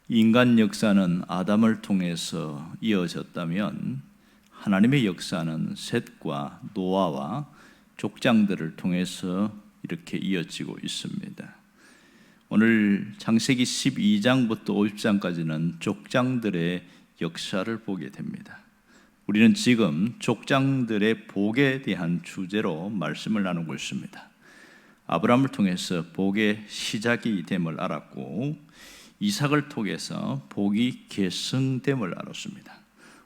인간 역사는 아담을 통해서 이어졌다면 하나님의 역사는 셋과 노아와 족장들을 통해서 이렇게 이어지고 있습니다. 오늘 창세기 12장부터 50장까지는 족장들의 역사를 보게 됩니다. 우리는 지금 족장들의 복에 대한 주제로 말씀을 나누고 있습니다. 아브라함을 통해서 복의 시작이 됨을 알았고 이삭을 통해서 복이 계승됨을 알았습니다.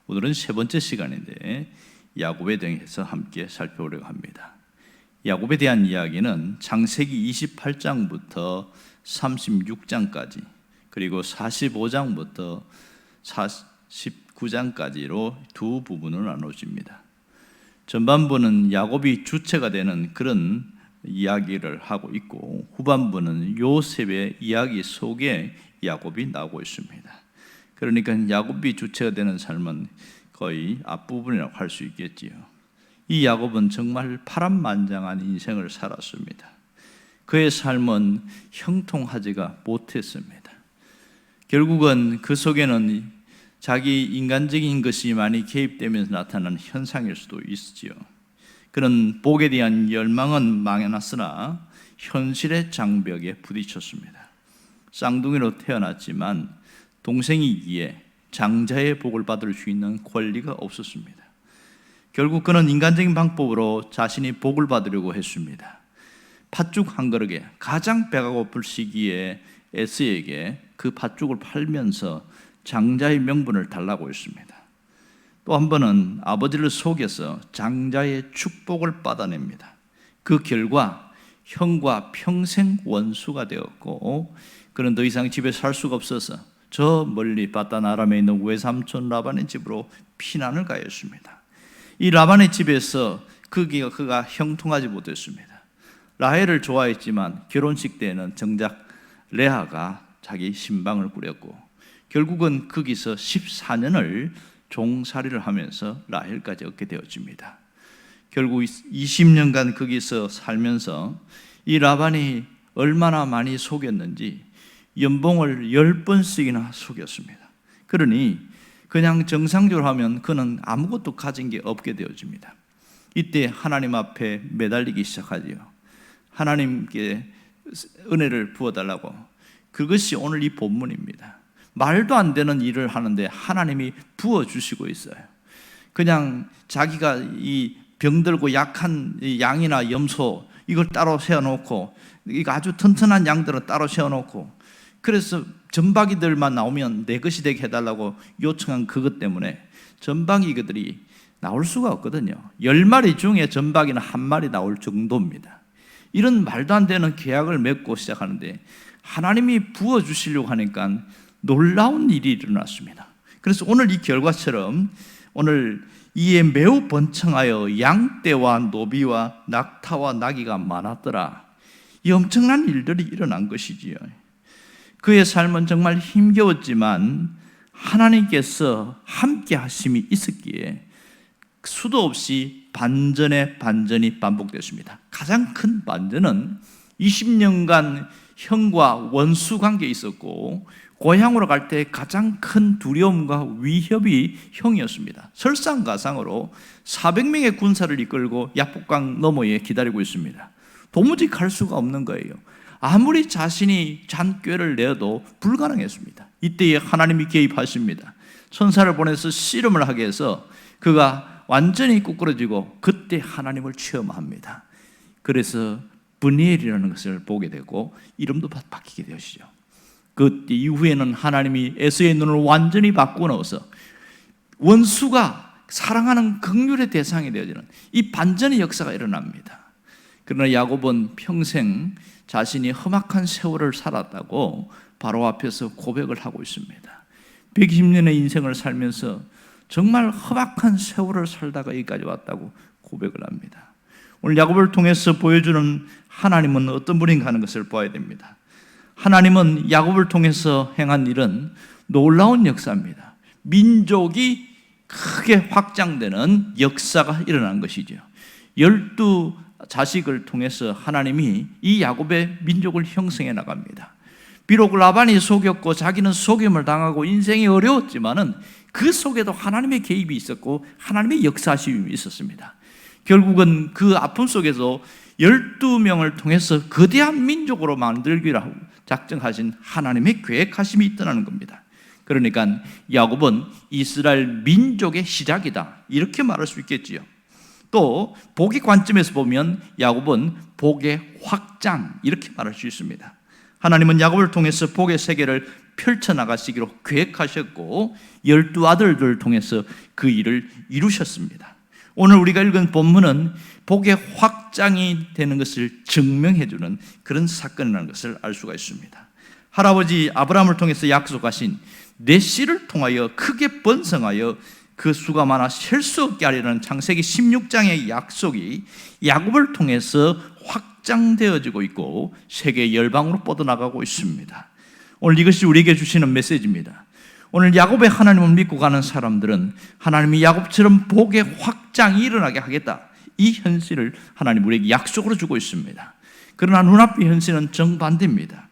오늘은 세 번째 시간인데 야곱에 대해서 함께 살펴보려고 합니다. 야곱에 대한 이야기는 창세기 28장부터 36장까지 그리고 45장부터 49장까지로 두 부분으로 나눠집니다. 전반부는 야곱이 주체가 되는 그런 이야기를 하고 있고 후반부는 요셉의 이야기 속에 야곱이 나오고 있습니다. 그러니까 야곱이 주체가 되는 삶은 거의 앞부분이라고 할 수 있겠지요. 이 야곱은 정말 파란만장한 인생을 살았습니다. 그의 삶은 형통하지가 못했습니다. 결국은 그 속에는 자기 인간적인 것이 많이 개입되면서 나타나는 현상일 수도 있지요. 그는 복에 대한 열망은 많았으나 현실의 장벽에 부딪혔습니다. 쌍둥이로 태어났지만 동생이기에 장자의 복을 받을 수 있는 권리가 없었습니다. 결국 그는 인간적인 방법으로 자신이 복을 받으려고 했습니다. 팥죽 한 그릇에 가장 배가 고플 시기에 에스에게 그 팥죽을 팔면서 장자의 명분을 달라고 했습니다. 또 한 번은 아버지를 속여서 장자의 축복을 받아냅니다. 그 결과 형과 평생 원수가 되었고 그는 더 이상 집에 살 수가 없어서 저 멀리 바단 아람에 있는 외삼촌 라반의 집으로 피난을 가했습니다. 이 라반의 집에서 그가 형통하지 못했습니다. 라헬을 좋아했지만 결혼식 때에는 정작 레아가 자기 신방을 꾸렸고 결국은 거기서 14년을 종살이를 하면서 라헬까지 얻게 되어집니다. 결국 20년간 거기서 살면서 이 라반이 얼마나 많이 속였는지 연봉을 10번씩이나 속였습니다. 그러니 그냥 정상적으로 하면 그는 아무것도 가진 게 없게 되어집니다. 이때 하나님 앞에 매달리기 시작하지요. 하나님께 은혜를 부어달라고. 그것이 오늘 이 본문입니다. 말도 안 되는 일을 하는데 하나님이 부어주시고 있어요. 그냥 자기가 이 병들고 약한 양이나 염소 이걸 따로 세워놓고 이거 아주 튼튼한 양들은 따로 세워놓고 그래서 전박이들만 나오면 내 것이 되게 해달라고 요청한 그것 때문에 전박이들이 나올 수가 없거든요. 10마리 중에 전박이는 1마리 나올 정도입니다. 이런 말도 안 되는 계약을 맺고 시작하는데 하나님이 부어주시려고 하니까 놀라운 일이 일어났습니다. 그래서 오늘 이 결과처럼 오늘 이에 매우 번창하여 양떼와 노비와 낙타와 나귀가 많았더라. 이 엄청난 일들이 일어난 것이지요. 그의 삶은 정말 힘겨웠지만 하나님께서 함께 하심이 있었기에 수도 없이 반전의 반전이 반복됐습니다. 가장 큰 반전은 20년간 형과 원수 관계에 있었고 고향으로 갈 때 가장 큰 두려움과 위협이 형이었습니다. 설상가상으로 400명의 군사를 이끌고 야복강 너머에 기다리고 있습니다. 도무지 갈 수가 없는 거예요. 아무리 자신이 잔꾀를 내어도 불가능했습니다. 이때에 하나님이 개입하십니다. 천사를 보내서 씨름을 하게 해서 그가 완전히 꾸꾸러지고 그때 하나님을 체험합니다. 그래서 브니엘이라는 것을 보게 되고 이름도 바뀌게 되시죠. 그 이후에는 하나님이 에서의 눈을 완전히 바꾸어 넣어서 원수가 사랑하는 긍휼의 대상이 되어지는 이 반전의 역사가 일어납니다. 그러나 야곱은 평생 자신이 험악한 세월을 살았다고 바로 앞에서 고백을 하고 있습니다. 120년의 인생을 살면서 정말 험악한 세월을 살다가 여기까지 왔다고 고백을 합니다. 오늘 야곱을 통해서 보여주는 하나님은 어떤 분인가 하는 것을 봐야 됩니다. 하나님은 야곱을 통해서 행한 일은 놀라운 역사입니다. 민족이 크게 확장되는 역사가 일어난 것이죠. 12 자식을 통해서 하나님이 이 야곱의 민족을 형성해 나갑니다. 비록 라반이 속였고 자기는 속임을 당하고 인생이 어려웠지만은 그 속에도 하나님의 개입이 있었고 하나님의 역사심이 있었습니다. 결국은 그 아픔 속에서 12명을 통해서 거대한 민족으로 만들기로 작정하신 하나님의 계획하심이 있다는 겁니다. 그러니까 야곱은 이스라엘 민족의 시작이다, 이렇게 말할 수 있겠지요. 또 복의 관점에서 보면 야곱은 복의 확장, 이렇게 말할 수 있습니다. 하나님은 야곱을 통해서 복의 세계를 펼쳐나가시기로 계획하셨고 12아들들을 통해서 그 일을 이루셨습니다. 오늘 우리가 읽은 본문은 복의 확장이 되는 것을 증명해주는 그런 사건이라는 것을 알 수가 있습니다. 할아버지 아브라함을 통해서 약속하신 내 씨를 통하여 크게 번성하여 그 수가 많아 셀 수 없게 하리라는 창세기 16장의 약속이 야곱을 통해서 확장되어지고 있고 세계 열방으로 뻗어나가고 있습니다. 오늘 이것이 우리에게 주시는 메시지입니다. 오늘 야곱의 하나님을 믿고 가는 사람들은 하나님이 야곱처럼 복의 확장이 일어나게 하겠다, 이 현실을 하나님 우리에게 약속으로 주고 있습니다. 그러나 눈앞의 현실은 정반대입니다.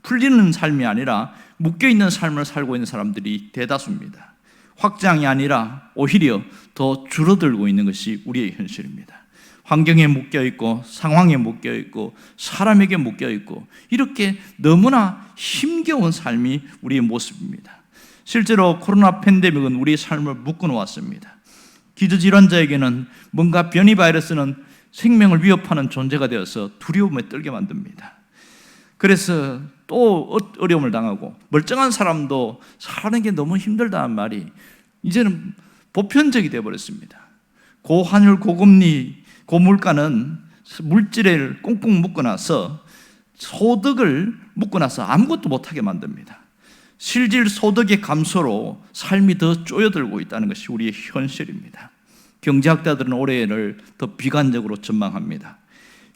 풀리는 삶이 아니라 묶여있는 삶을 살고 있는 사람들이 대다수입니다. 확장이 아니라 오히려 더 줄어들고 있는 것이 우리의 현실입니다. 환경에 묶여있고 상황에 묶여있고 사람에게 묶여있고 이렇게 너무나 힘겨운 삶이 우리의 모습입니다. 실제로 코로나 팬데믹은 우리의 삶을 묶어놓았습니다. 기저질환자에게는 뭔가 변이 바이러스는 생명을 위협하는 존재가 되어서 두려움에 떨게 만듭니다. 그래서 또 어려움을 당하고 멀쩡한 사람도 사는 게 너무 힘들다는 말이 이제는 보편적이 되어버렸습니다. 고환율, 고금리, 고물가는 물질을 꽁꽁 묶어놔서 소득을 묶어놔서 아무것도 못하게 만듭니다. 실질 소득의 감소로 삶이 더 쪼여들고 있다는 것이 우리의 현실입니다. 경제학자들은 올해를 더 비관적으로 전망합니다.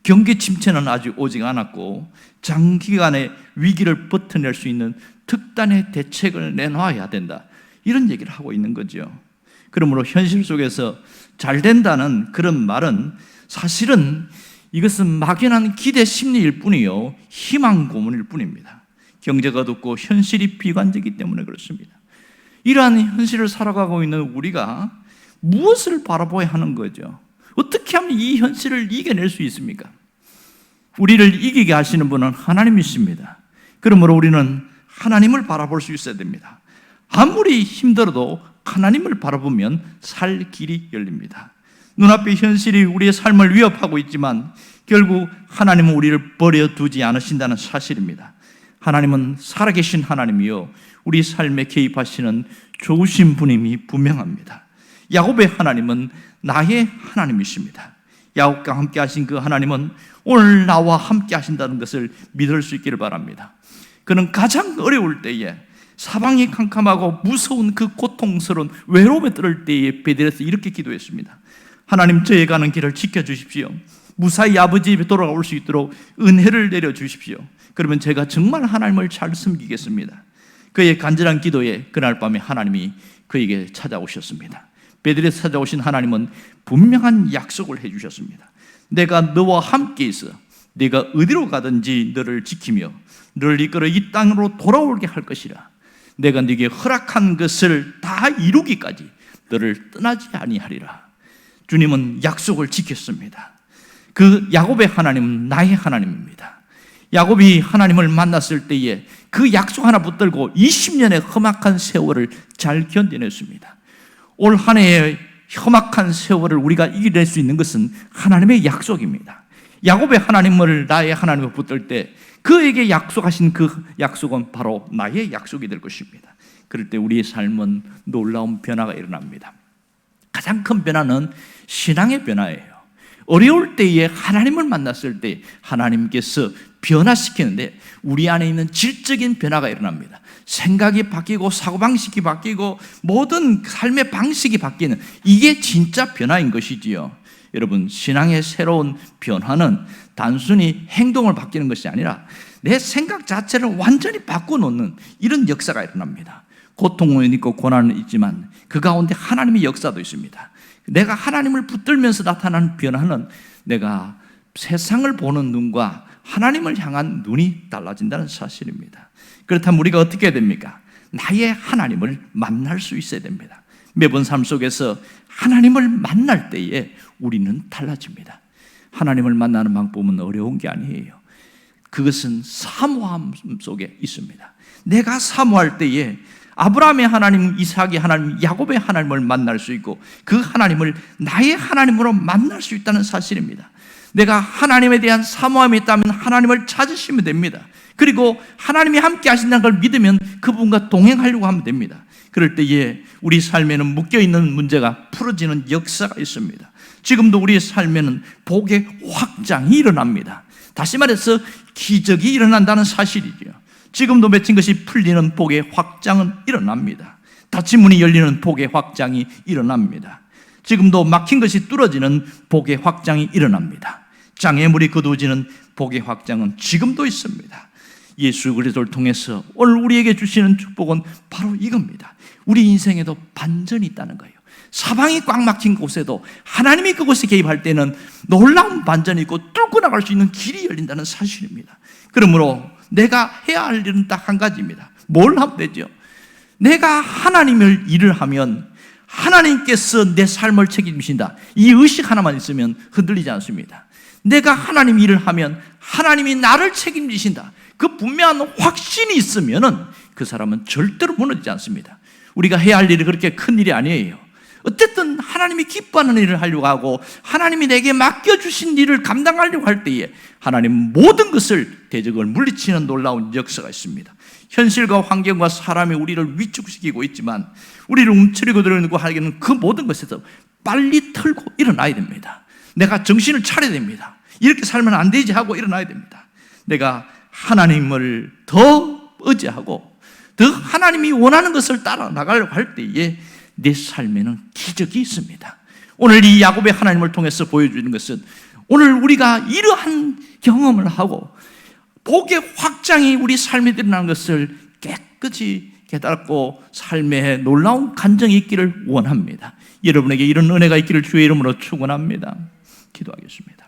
경기 침체는 아직 오지 않았고 장기간의 위기를 버텨낼 수 있는 특단의 대책을 내놔야 된다, 이런 얘기를 하고 있는 거죠. 그러므로 현실 속에서 잘 된다는 그런 말은 사실은 이것은 막연한 기대 심리일 뿐이요 희망 고문일 뿐입니다. 경제가 어둡고 현실이 비관적이기 때문에 그렇습니다. 이러한 현실을 살아가고 있는 우리가 무엇을 바라봐야 하는 거죠? 어떻게 하면 이 현실을 이겨낼 수 있습니까? 우리를 이기게 하시는 분은 하나님이십니다. 그러므로 우리는 하나님을 바라볼 수 있어야 됩니다. 아무리 힘들어도 하나님을 바라보면 살 길이 열립니다. 눈앞의 현실이 우리의 삶을 위협하고 있지만 결국 하나님은 우리를 버려두지 않으신다는 사실입니다. 하나님은 살아계신 하나님이요 우리 삶에 개입하시는 좋으신 분임이 분명합니다. 야곱의 하나님은 나의 하나님이십니다. 야곱과 함께 하신 그 하나님은 오늘 나와 함께 하신다는 것을 믿을 수 있기를 바랍니다. 그는 가장 어려울 때에, 사방이 캄캄하고 무서운 그 고통스러운 외로움에 떨을 때에 베들에서 이렇게 기도했습니다. 하나님, 저의 가는 길을 지켜주십시오. 무사히 아버지 집에 돌아올 수 있도록 은혜를 내려주십시오. 그러면 제가 정말 하나님을 잘 섬기겠습니다. 그의 간절한 기도에 그날 밤에 하나님이 그에게 찾아오셨습니다. 베들에서 찾아오신 하나님은 분명한 약속을 해주셨습니다. 내가 너와 함께 있어 네가 어디로 가든지 너를 지키며 너를 이끌어 이 땅으로 돌아오게 할 것이라. 내가 네게 허락한 것을 다 이루기까지 너를 떠나지 아니하리라. 주님은 약속을 지켰습니다. 그 야곱의 하나님은 나의 하나님입니다. 야곱이 하나님을 만났을 때에 그 약속 하나 붙들고 20년의 험악한 세월을 잘 견뎌냈습니다. 올 한 해의 험악한 세월을 우리가 이겨낼 수 있는 것은 하나님의 약속입니다. 야곱의 하나님을 나의 하나님을 붙들 때 그에게 약속하신 그 약속은 바로 나의 약속이 될 것입니다. 그럴 때 우리의 삶은 놀라운 변화가 일어납니다. 가장 큰 변화는 신앙의 변화예요. 어려울 때에 하나님을 만났을 때 하나님께서 변화시키는데 우리 안에 있는 질적인 변화가 일어납니다. 생각이 바뀌고 사고방식이 바뀌고 모든 삶의 방식이 바뀌는, 이게 진짜 변화인 것이지요. 여러분, 신앙의 새로운 변화는 단순히 행동을 바뀌는 것이 아니라 내 생각 자체를 완전히 바꿔놓는 이런 역사가 일어납니다. 고통은 있고 고난은 있지만 그 가운데 하나님의 역사도 있습니다. 내가 하나님을 붙들면서 나타나는 변화는 내가 세상을 보는 눈과 하나님을 향한 눈이 달라진다는 사실입니다. 그렇다면 우리가 어떻게 해야 됩니까? 나의 하나님을 만날 수 있어야 됩니다. 매번 삶 속에서 하나님을 만날 때에 우리는 달라집니다. 하나님을 만나는 방법은 어려운 게 아니에요. 그것은 사모함 속에 있습니다. 내가 사모할 때에 아브라함의 하나님, 이삭의 하나님, 야곱의 하나님을 만날 수 있고 그 하나님을 나의 하나님으로 만날 수 있다는 사실입니다. 내가 하나님에 대한 사모함이 있다면 하나님을 찾으시면 됩니다. 그리고 하나님이 함께 하신다는 걸 믿으면 그분과 동행하려고 하면 됩니다. 그럴 때에 우리 삶에는 묶여있는 문제가 풀어지는 역사가 있습니다. 지금도 우리의 삶에는 복의 확장이 일어납니다. 다시 말해서 기적이 일어난다는 사실이죠. 지금도 맺힌 것이 풀리는 복의 확장은 일어납니다. 닫힌 문이 열리는 복의 확장이 일어납니다. 지금도 막힌 것이 뚫어지는 복의 확장이 일어납니다. 장애물이 거두어지는 복의 확장은 지금도 있습니다. 예수 그리스도를 통해서 오늘 우리에게 주시는 축복은 바로 이겁니다. 우리 인생에도 반전이 있다는 거예요. 사방이 꽉 막힌 곳에도 하나님이 그곳에 개입할 때는 놀라운 반전이 있고 뚫고 나갈 수 있는 길이 열린다는 사실입니다. 그러므로 내가 해야 할 일은 딱 한 가지입니다. 뭘 하면 되죠? 내가 하나님을 일을 하면 하나님께서 내 삶을 책임지신다. 이 의식 하나만 있으면 흔들리지 않습니다. 내가 하나님 일을 하면 하나님이 나를 책임지신다. 그 분명한 확신이 있으면 그 사람은 절대로 무너지지 않습니다. 우리가 해야 할 일이 그렇게 큰 일이 아니에요. 어쨌든 하나님이 기뻐하는 일을 하려고 하고 하나님이 내게 맡겨주신 일을 감당하려고 할 때에 하나님은 모든 것을 대적을 물리치는 놀라운 역사가 있습니다. 현실과 환경과 사람이 우리를 위축시키고 있지만 우리를 움츠리고 들어오고 하기에는 그 모든 것에서 빨리 털고 일어나야 됩니다. 내가 정신을 차려야 됩니다. 이렇게 살면 안 되지 하고 일어나야 됩니다. 내가 하나님을 더 의지하고 더 하나님이 원하는 것을 따라 나가려고 할 때에 내 삶에는 기적이 있습니다. 오늘 이 야곱의 하나님을 통해서 보여주는 것은 오늘 우리가 이러한 경험을 하고 복의 확장이 우리 삶에 일어나는 것을 깨끗이 깨닫고 삶에 놀라운 간정이 있기를 원합니다. 여러분에게 이런 은혜가 있기를 주의 이름으로 축원합니다. 기도하겠습니다.